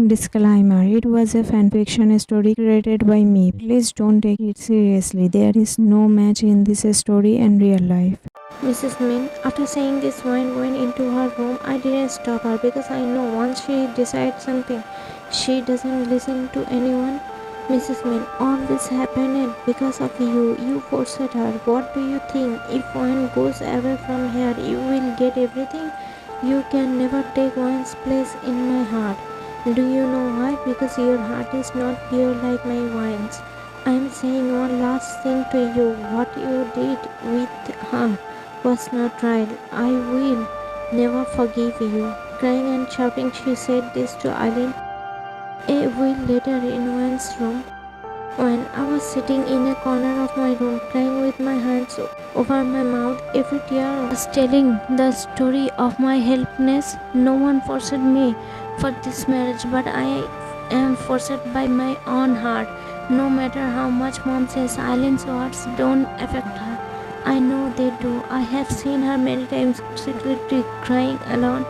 Disclaimer: it was a fanfiction story created by me. Please don't take it seriously. There is no match in this story and real life. Mrs. Min, after saying this, went into her room. I didn't stop her because I know once she decides something, she doesn't listen to anyone. Mrs. Min, all this happened because of you. You forced her. What do you think? If one goes away from here, you will get everything. You can never take one's place in my heart. Do you know why? Because your heart is not pure like my wine's. I am saying one last thing to you. What you did with her was not right. I will never forgive you. Crying and shouting, she said this to Eileen a week later in one's room. When I was sitting in a corner of my room, crying with my hands over my mouth, every tear was telling the story of my helplessness. No one forced me for this marriage, but I am forced by my own heart. No matter how much mom says Eileen's words don't affect her, I know they do. I have seen her many times secretly crying alone.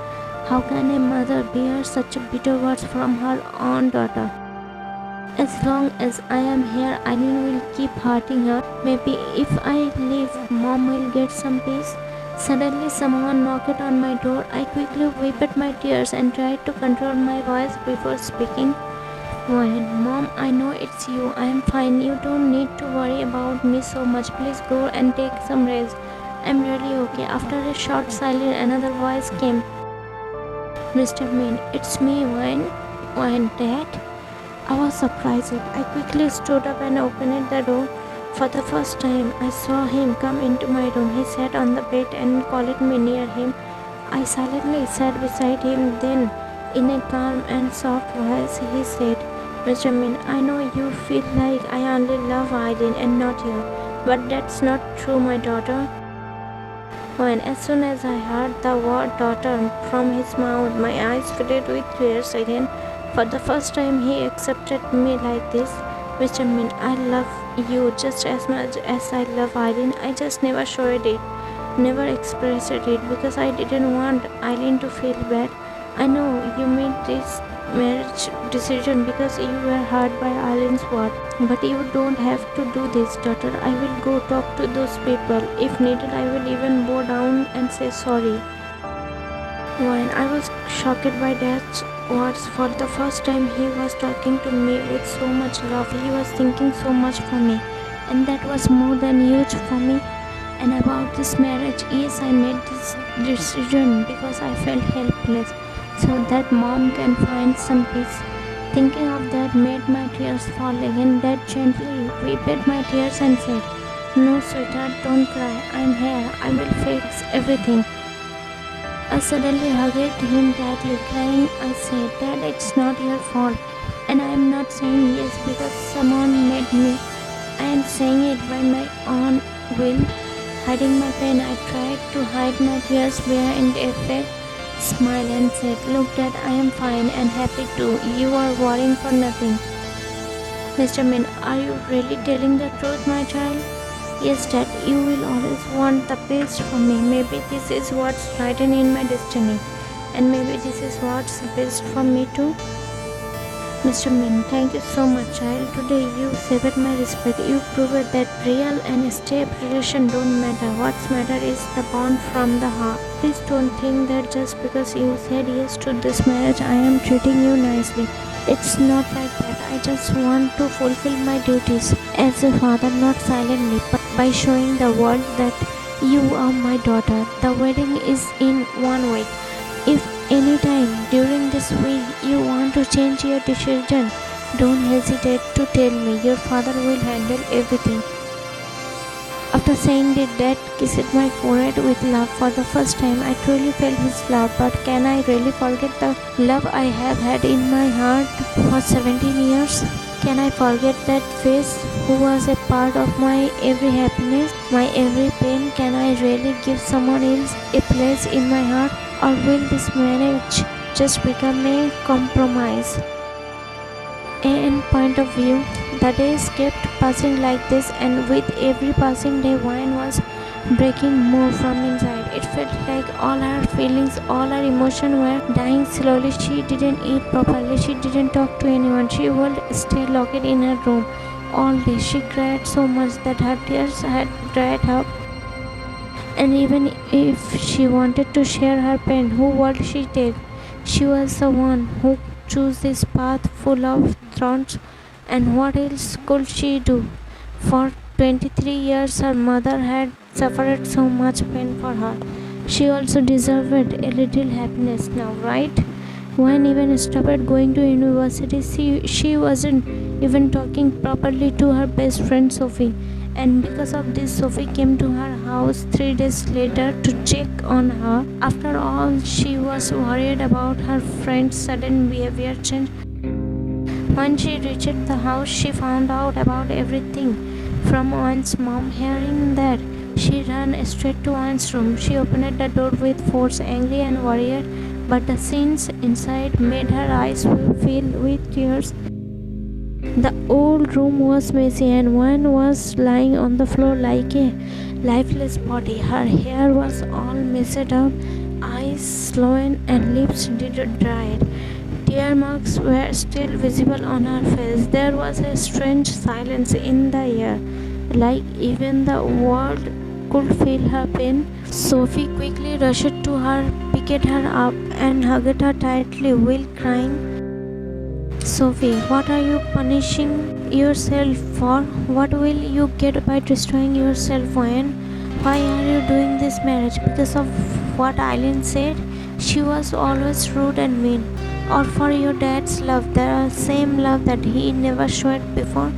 How can a mother bear such bitter words from her own daughter? As long as I am here, Eileen will keep hurting her. Maybe if I leave, mom will get some peace. Suddenly, someone knocked on my door. I quickly wiped my tears and tried to control my voice before speaking. When, Mom, I know it's you. I am fine. You don't need to worry about me so much. Please go and take some rest. I'm really okay. After a short silence, another voice came. Mr. Min, it's me, Wine, Dad. I was surprised. I quickly stood up and opened the door. For the first time, I saw him come into my room. He sat on the bed and called me near him. I silently sat beside him. Then, in a calm and soft voice, he said, Mr. Min, I know you feel like I only love Eileen and not you, but that's not true, my daughter. When as soon as I heard the word daughter from his mouth, my eyes filled with tears again. For the first time, he accepted me like this. Mr. Min, I love you just as much as I love Eileen. I just never showed it, never expressed it because I didn't want Eileen to feel bad. I know you made this marriage decision because you were hurt by Eileen's word, but you don't have to do this, daughter. I will go talk to those people. If needed, I will even bow down and say sorry. When I was shocked by Dad's words for the first time, he was talking to me with so much love. He was thinking so much for me, and that was more than huge for me. And about this marriage, yes, I made this decision because I felt helpless, so that mom can find some peace. Thinking of that made my tears fall again. Dad gently wiped my tears and said, No, sweetheart, don't cry. I'm here. I will fix everything. I suddenly hugged him tightly, crying. I said, Dad, it's not your fault. And I am not saying yes because someone made me. I am saying it by my own will. Hiding my pain, I tried to hide my tears behind a fake smile and said, Look, Dad, I am fine and happy too. You are worrying for nothing. Mr. Min, are you really telling the truth, my child? Yes, Dad, you will always want the best for me. Maybe this is what's written in my destiny, and maybe this is what's best for me too. Mr. Min, thank you so much, child. Today you saved my respect. You proved that real and stable relation don't matter. What's matter is the bond from the heart. Please don't think that just because you said yes to this marriage, I am treating you nicely. It's not like that. I just want to fulfill my duties as a father, not silently, but by showing the world that you are my daughter. The wedding is in 1 week. If anytime during this week you want to change your decision, don't hesitate to tell me. Your father will handle everything. After saying that, Dad kissed my forehead with love. For the first time, I truly felt his love. But can I really forget the love I have had in my heart for 17 years? Can I forget that face who was a part of my every happiness, my every pain? Can I really give someone else a place in my heart? Or will this marriage just become a compromise? And point of view, the days kept passing like this, and with every passing day, wine was breaking more from inside. It felt like all her feelings, all her emotions were dying slowly. She didn't eat properly. She didn't talk to anyone. She would stay locked in her room all day. She cried so much that her tears had dried up. And even if she wanted to share her pain, who would she take? She was the one who chose this path full of thorns, and what else could she do? For 23 years, her mother had suffered so much pain for her. She also deserved a little happiness now, right? When even stopped going to university, she wasn't even talking properly to her best friend Sophie. And because of this, Sophie came to her house 3 days later to check on her. After all, she was worried about her friend's sudden behavior change. When she reached the house, she found out about everything. From Owen's mom hearing that, she ran straight to Owen's room. She opened the door with force, angry and worried, but the scenes inside made her eyes fill with tears. The old room was messy, and one was lying on the floor like a lifeless body. Her hair was all messed up, eyes swollen, and lips dried. Tear marks were still visible on her face. There was a strange silence in the air, like even the world could feel her pain. Sophie quickly rushed to her, picked her up, and hugged her tightly while crying. Sophie, what are you punishing yourself for? What will you get by destroying yourself, Wayne? Why are you doing this marriage? Because of what Eileen said? She was always rude and mean. Or for your dad's love, the same love that he never showed before?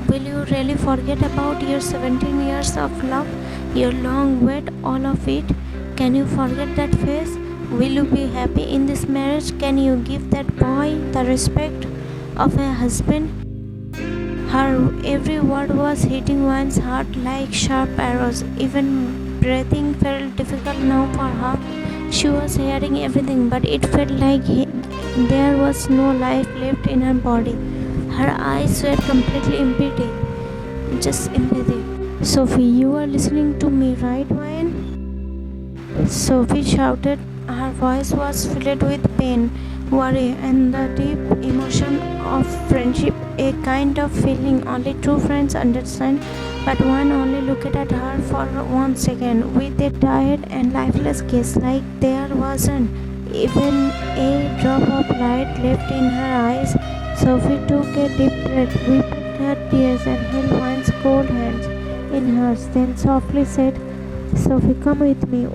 Will you really forget about your 17 years of love? Your long wait, all of it? Can you forget that face? Will you be happy in this marriage? Can you give that boy the respect of a husband? Her every word was hitting one's heart like sharp arrows. Even breathing felt difficult now for her. She was hearing everything, but it felt like there was no life left in her body. Her eyes were completely empty. Just empty. Sophie, you are listening to me, right, Wayne? Sophie shouted. Her voice was filled with pain, worry, and the deep emotion of friendship, a kind of feeling only true friends understand. But one only looked at her for 1 second with a tired and lifeless gaze, like there wasn't even a drop of light left in her eyes. Sophie took a deep breath, wiped her tears, and held Juan's cold hands in hers, then softly said, Sophie, come with me.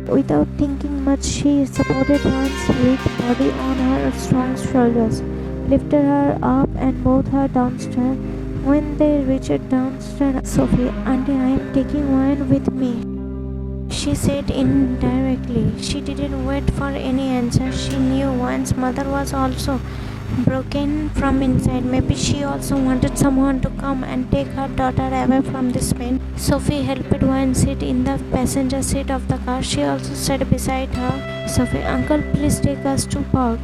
Without thinking much, she supported Juan's weak body on her strong shoulders, lifted her up, and moved her downstairs. When they reached downstairs, Sophie, Auntie, I am taking Juan with me, she said indirectly. She didn't wait for any answer. She knew Juan's mother was also broken from inside. Maybe she also wanted someone to come and take her daughter away from this pain. Sophie helped Juan sit in the passenger seat of the car. She also sat beside her. Sophie, Uncle, please take us to park.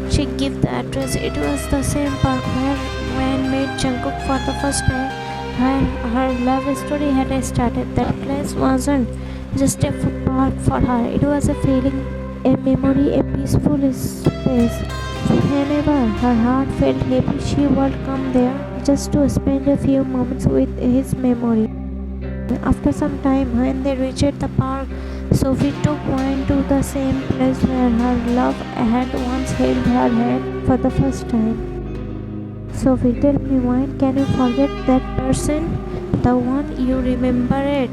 She gave the address. It was the same park where Juan met Jungkook for the first time, where her love story had started. That place wasn't just a park for her. It was a feeling, a memory, a peaceful space. Whenever her heart felt heavy, she would come there just to spend a few moments with his memory. After some time, when they reached the park, Sophie took Wayne to the same place where her love had once held her hand for the first time. Sophie, tell me, Wayne, can you forget that person? The one you remembered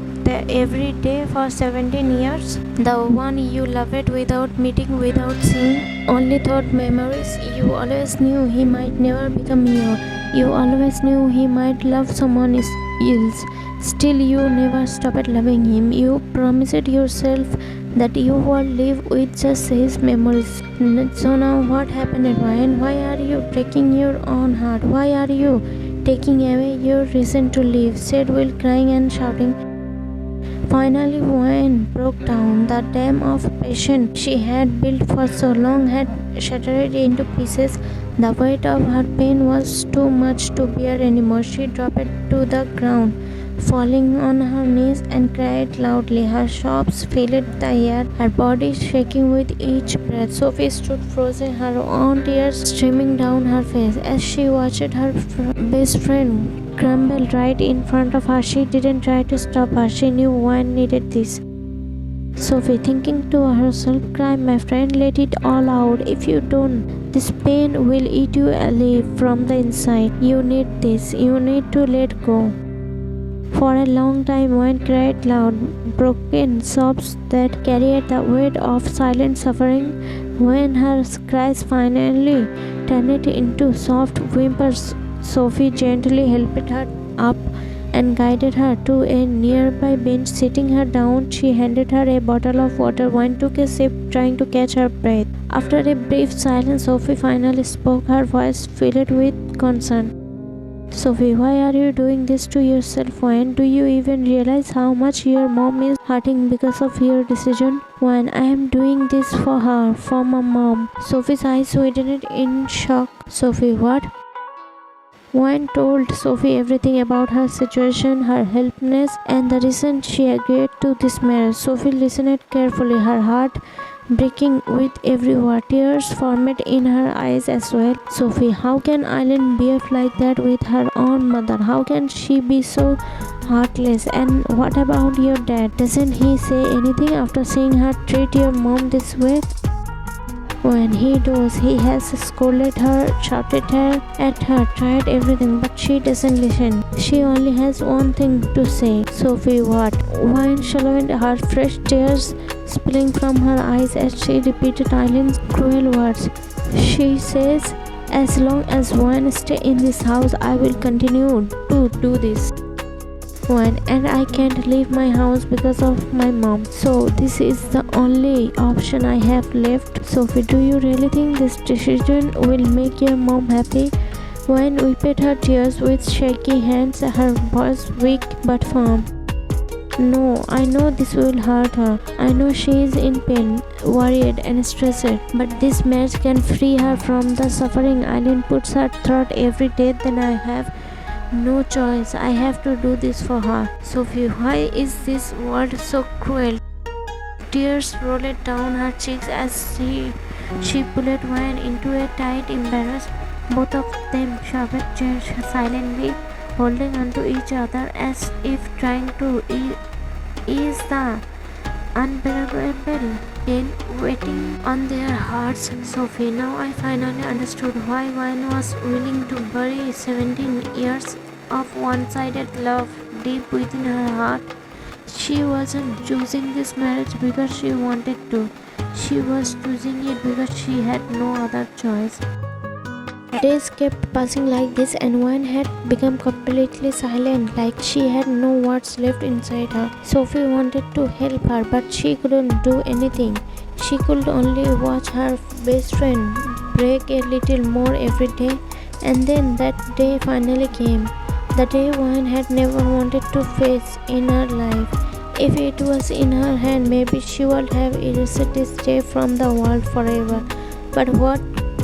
every day for 17 years? The one you loved without meeting, without seeing? Only thought memories. You always knew he might never become you. You always knew he might love someone else. Still, you never stopped loving him. You promised yourself that you would live with just his memories. So now what happened, Ryan? Why are you breaking your own heart? Why are you taking away your reason to live? Said Will, crying and shouting. Finally, Wayne broke down. The dam of passion she had built for so long had shattered into pieces. The weight of her pain was too much to bear anymore. She dropped to the ground, falling on her knees and cried loudly. Her sobs filled the air, her body shaking with each breath. Sophie stood frozen, her own tears streaming down her face as she watched her best friend crumble right in front of her. She didn't try to stop her. She knew one needed this. Sophie, thinking to herself, cry, my friend, let it all out. If you don't, this pain will eat you alive from the inside. You need this. You need to let go. For a long time, Wayne cried loud, broken sobs that carried the weight of silent suffering. When her cries finally turned into soft whimpers, Sophie gently helped her up and guided her to a nearby bench. Sitting her down, she handed her a bottle of water. Wayne took a sip, trying to catch her breath. After a brief silence, Sophie finally spoke, her voice filled with concern. Sophie, why are you doing this to yourself, Wayne? Do you even realize how much your mom is hurting because of your decision? Wayne, I am doing this for her, for my mom. Sophie's eyes widened in shock. Sophie, what? Wayne told Sophie everything about her situation, her helplessness, and the reason she agreed to this marriage. Sophie listened carefully, her heart breaking with every word. Tears formed in her eyes as well. Sophie, how can Eileen behave like that with her own mother? How can she be so heartless? And what about your dad? Doesn't he say anything after seeing her treat your mom this way? When he does, he has scolded her, shouted at her, tried everything, but she doesn't listen. She only has one thing to say. Sophie, what? Wayne swallowed, her fresh tears spilling from her eyes as she repeated Eileen's cruel words. She says, as long as Wayne stays in this house, I will continue to do this. One, and I can't leave my house because of my mom. So this is the only option I have left. Sophie, do you really think this decision will make your mom happy? Wayne wiped her tears with shaky hands, her voice weak but firm. No, I know this will hurt her. I know she is in pain, worried and stressed. But this marriage can free her from the suffering Eileen puts her through every day. Then I have no choice. I have to do this for her. Sophie, why is this world so cruel? Tears rolled down her cheeks as she pulled Wayne into a tight embrace. Both of them shoved chairs silently, holding onto each other as if trying to ease the unbearable pain waiting on their hearts. Sophie, now I finally understood why Wayne was willing to bury 17 years of one-sided love deep within her heart. She wasn't choosing this marriage because she wanted to. She was choosing it because she had no other choice. Days kept passing like this, and Wayne had become completely silent, like she had no words left inside her. Sophie wanted to help her, but she couldn't do anything. She could only watch her best friend break a little more every day, and then that day finally came. The day Wayne had never wanted to face in her life. If it was in her hand, maybe she would have erased this day from the world forever. But what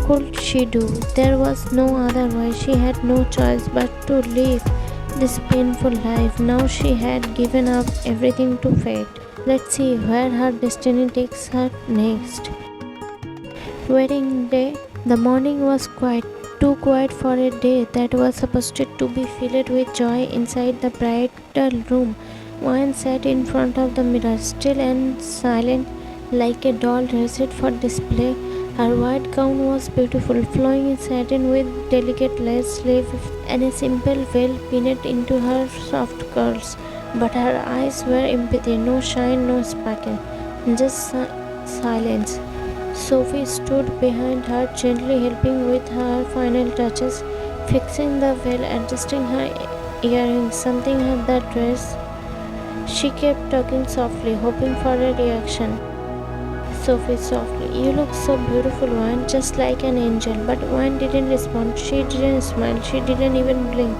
could she do? There was no other way. She had no choice but to live this painful life. Now she had given up everything to fate. Let's see where her destiny takes her next. Wedding day. The morning was quiet, too quiet for a day that was supposed to be filled with joy. Inside the bridal room, Wayne sat in front of the mirror, still and silent, like a doll dressed for display. Her white gown was beautiful, flowing in satin with delicate lace sleeve and a simple veil pinned into her soft curls. But her eyes were empty, no shine, no sparkle, just silence. Sophie stood behind her, gently helping with her final touches, fixing the veil, adjusting her earrings, something at the dress. She kept talking softly, hoping for a reaction. Sophie softly, you look so beautiful, Wayne, just like an angel. But Wayne didn't respond. She didn't smile. She didn't even blink.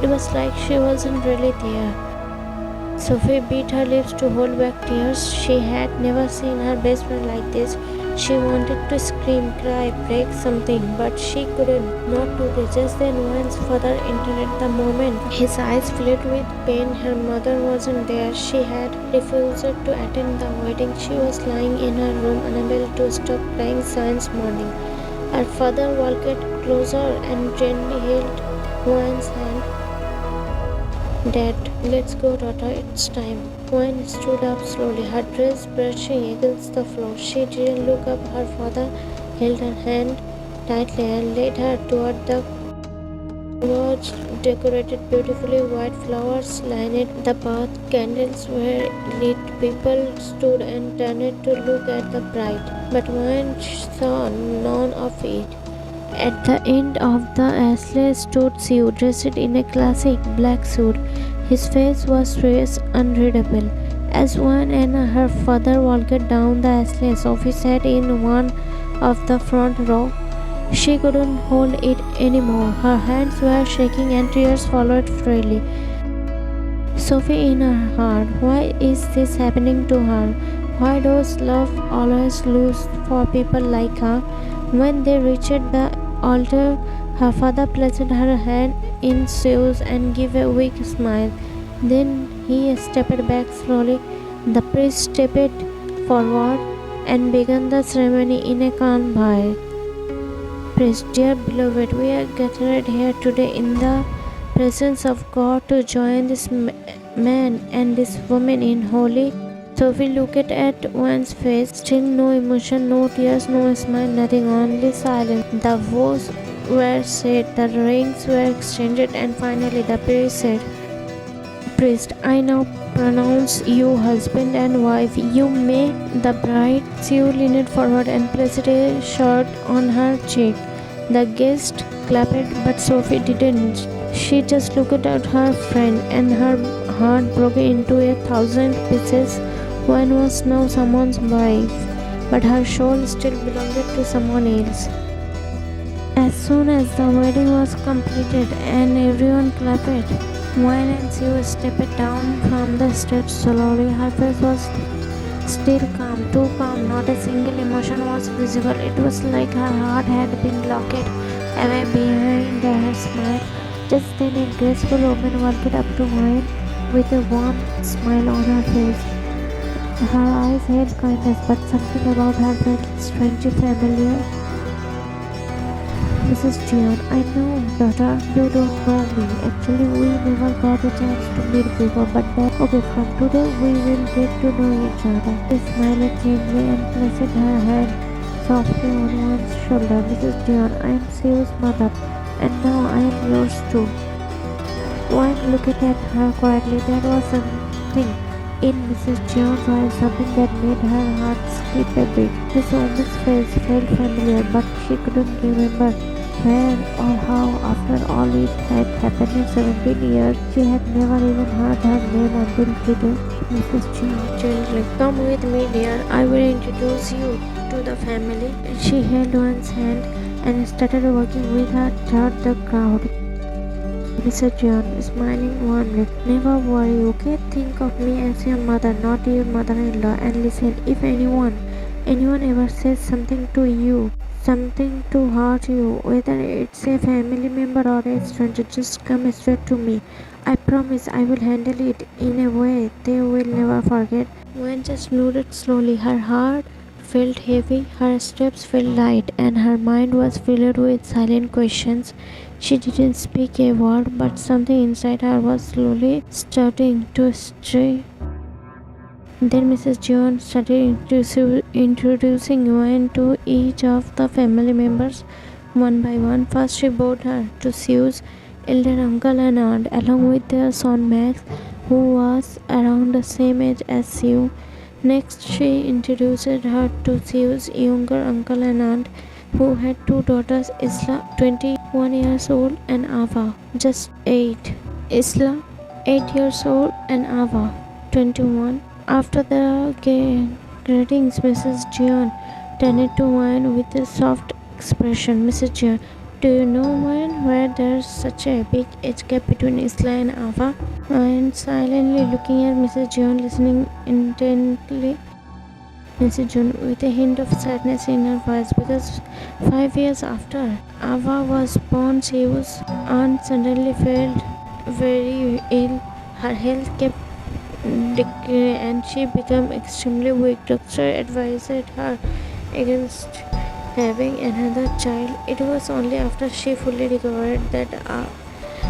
It was like she wasn't really there. Sophie bit her lips to hold back tears. She had never seen her best friend like this. She wanted to scream, cry, break something, but she couldn't not do this. Just then Wan's father entered at the moment. His eyes filled with pain. Her mother wasn't there. She had refused to attend the wedding. She was lying in her room, unable to stop crying since morning. Her father walked closer and gently held Wan's hand. Dad, let's go, daughter, it's time. Wan stood up slowly, her dress brushing against the floor. She didn't look up. Her father held her hand tightly and led her toward the lodge decorated beautifully. White flowers lined the path. Candles were lit. People stood and turned to look at the bride. But Wan saw none of it. At the end of the aisle stood Sue, dressed in a classic black suit. His face was serious, unreadable. As Wan and her father walked down the aisle, Sophie sat in one of the front row. She couldn't hold it anymore. Her hands were shaking and tears followed freely. Sophie in her heart, why is this happening to her? Why does love always lose for people like her? When they reached the altar, her father placed her hand in Sue's and gave a weak smile. Then he stepped back slowly. The priest stepped forward and began the ceremony in a calm voice. Priest, dear beloved, we are gathered here today in the presence of God to join this man and this woman in holy. Sophie looked at Wan's face, still no emotion, no tears, no smile, nothing, only silence. The vows were said, the rings were exchanged, and finally the priest said, Priest, I now pronounce you husband and wife. You may the bride. Sue leaned forward and placed a shirt on her cheek. The guest clapped, but Sophie didn't. She just looked at her friend, and her heart broke into 1,000 pieces. One was now someone's wife, but her soul still belonged to someone else. As soon as the wedding was completed and everyone clapped, Wine and Sue stepped down from the stage slowly. Her face was still calm, too calm. Not a single emotion was visible. It was like her heart had been locked away behind her smile. Just then a graceful woman walked up to Wine with a warm smile on her face. Her eyes held kindness, but something about her felt strangely familiar. Mrs. Dion, I know, daughter, you don't know me. Actually, we never got a chance to meet before, but okay, from today we will get to know each other. She smiled gently and placed her hand softly on one's shoulder. Mrs. Dion, I am Sue's mother, and now I am yours too. One looked at her quietly. There was something in Mrs. Jones' eyes, something that made her heart skip a beat. This woman's face felt familiar, but she couldn't remember where or how. After all it had happened in 17 years, she had never even heard her name until today. Mrs. Jones gently, come with me, dear. I will introduce you to the family. She held one's hand and started walking with her through the crowd. Mr. John, smiling warmly, never worry, okay? Think of me as your mother, not your mother-in-law. And listen, if anyone ever says something to you, something to hurt you, whether it's a family member or a stranger, just come straight to me. I promise I will handle it in a way they will never forget. Wen just nodded slowly. Her heart felt heavy, her steps felt light, and her mind was filled with silent questions. She didn't speak a word, but something inside her was slowly starting to stir. Then Mrs. John started introducing Joanne to each of the family members one by one. First, she brought her to Sue's elder uncle and aunt, along with their son Max, who was around the same age as Sue. Next, she introduced her to Sue's younger uncle and aunt, who had two daughters, Isla, 21 years old, and Ava, just 8. Isla, 8 years old, and Ava, 21. After the greetings, Mrs. Jeon turned to Wayne with a soft expression. Mrs. Jeon, do you know, Wayne, where there's such a big age gap between Isla and Ava? Wayne silently looking at Mrs. Jeon, listening intently. Mrs. June, with a hint of sadness in her voice, because 5 years after Ava was born, Seu's aunt suddenly felt very ill. Her health kept decaying and she became extremely weak. Doctor advised her against having another child. It was only after she fully recovered that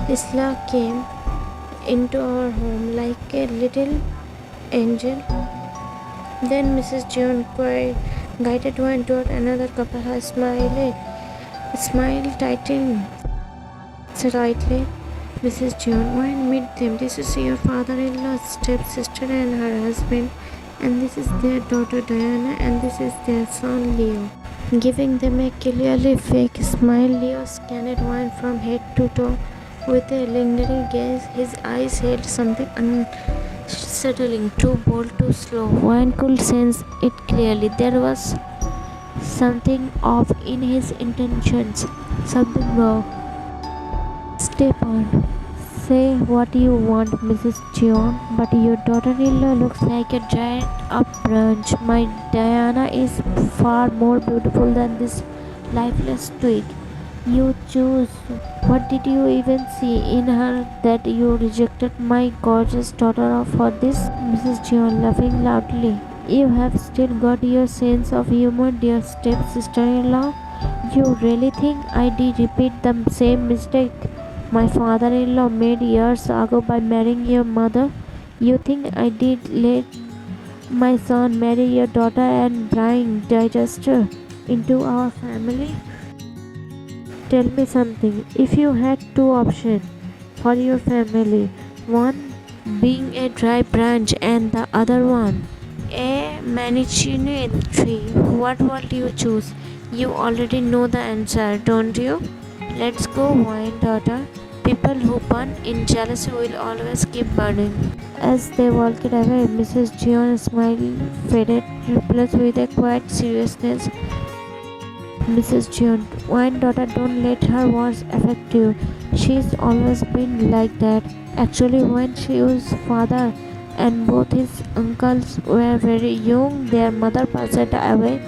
Isla came into our home like a little angel. Then Mrs. John guided one toward another couple. Her smile tightened slightly. Mrs. John, why meet them? This is your father-in-law's stepsister and her husband, and this is their daughter Diana, and this is their son Leo. Giving them a clearly fake smile, Leo scanned Wine from head to toe with a lingering gaze. His eyes held something unsettling, too bold, too slow. Wine could sense it clearly. There was something off in his intentions, something wrong. Step on. Say what you want, Mrs. John, but your daughter-in-law looks like a dried up branch. My Diana is far more beautiful than this lifeless twig. You choose. What did you even see in her that you rejected my gorgeous daughter for this? Mrs. John, laughing loudly. You have still got your sense of humor, dear step-sister-in-law. You really think I did repeat the same mistake my father-in-law made years ago by marrying your mother? You think I did let my son marry your daughter and bring disaster into our family? Tell me something. If you had two options for your family, one being a dry branch and the other one a managing tree, what would you choose? You already know the answer, don't you? Let's go, wine daughter. People who burn in jealousy will always keep burning. As they walked away, Mrs. Jeon's smile faded, replaced with a quiet seriousness. Mrs. Jeon, wine daughter, don't let her words affect you. She's always been like that. Actually, when Seu's father and both his uncles were very young, their mother passed away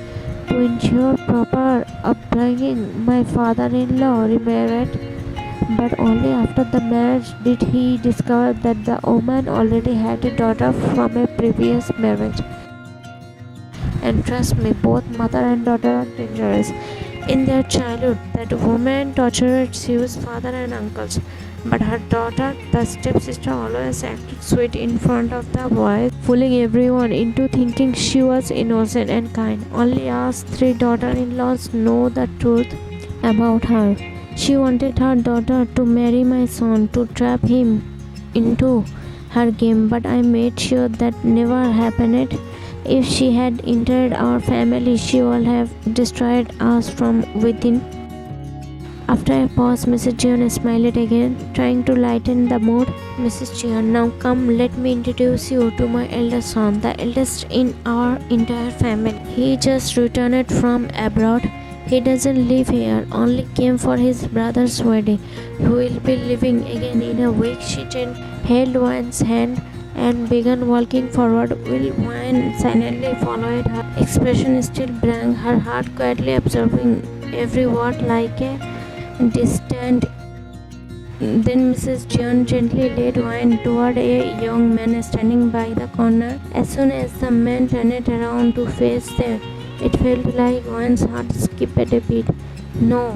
to ensure proper upbringing. My father-in-law remarried, but only after the marriage did he discover that the woman already had a daughter from a previous marriage. And trust me, both mother and daughter are dangerous. In their childhood, that woman tortured Seu's father and uncles, but her daughter, the stepsister, always acted sweet in front of the boys, fooling everyone into thinking she was innocent and kind. Only us three daughter-in-laws know the truth about her. She wanted her daughter to marry my son, to trap him into her game, but I made sure that never happened. If she had entered our family, she would have destroyed us from within. After a pause, Mrs. Jeon smiled again, trying to lighten the mood. Mrs. Jeon, now come, let me introduce you to my eldest son, the eldest in our entire family. He just returned from abroad. He doesn't live here, only came for his brother's wedding. He will be leaving again in a week. She held Wine's hand and began walking forward, while Wine silently followed her. Expression still blank, her heart quietly absorbing every word like a distant. Then Mrs. Jeon gently led Wine toward a young man standing by the corner. As soon as the man turned around to face them, it felt like Wine's heart skipped a beat. No,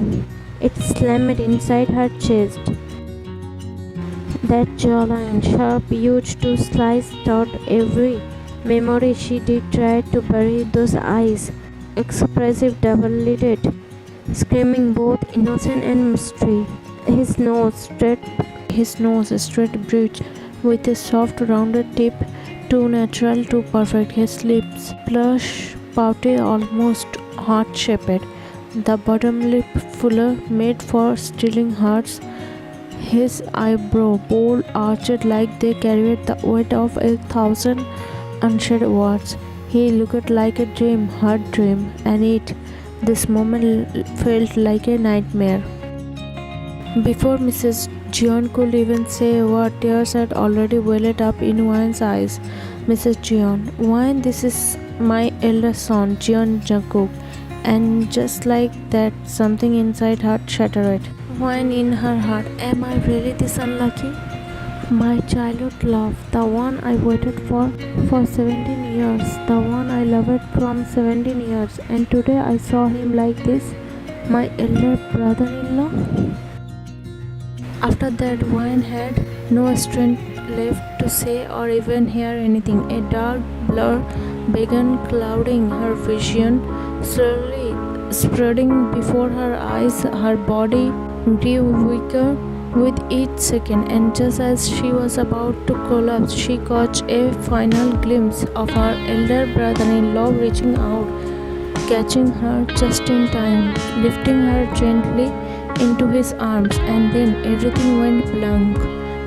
it slammed inside her chest. That jawline, sharp, huge to slice out every memory she did try to bury. Those eyes, expressive, double-lidded, screaming both innocence and mystery. His nose straight bridge with a soft rounded tip, too natural, too perfect. His lips plush, pouty, almost heart-shaped. The bottom lip fuller, made for stealing hearts. His eyebrow bold arched like they carried the weight of 1,000 unsaid words. He looked like a dream, her dream, and this moment felt like a nightmare. Before Mrs. Jeon could even say a word, tears had already welled up in Wine's eyes. Mrs. Jeon, Wine, this is my eldest son, Jungkook, and just like that, something inside her shattered. When in her heart, am I really this unlucky? My childhood love, the one I waited for 17 years, the one I loved from 17 years, and today I saw him like this, my elder brother-in-law. After that, Wine had no strength left to say or even hear anything. A dark blur began clouding her vision, slowly spreading before her eyes. Her body grew weaker with each second, and just as she was about to collapse, she caught a final glimpse of her elder brother-in-law reaching out, catching her just in time, lifting her gently into his arms, and then everything went blank.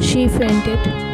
She fainted.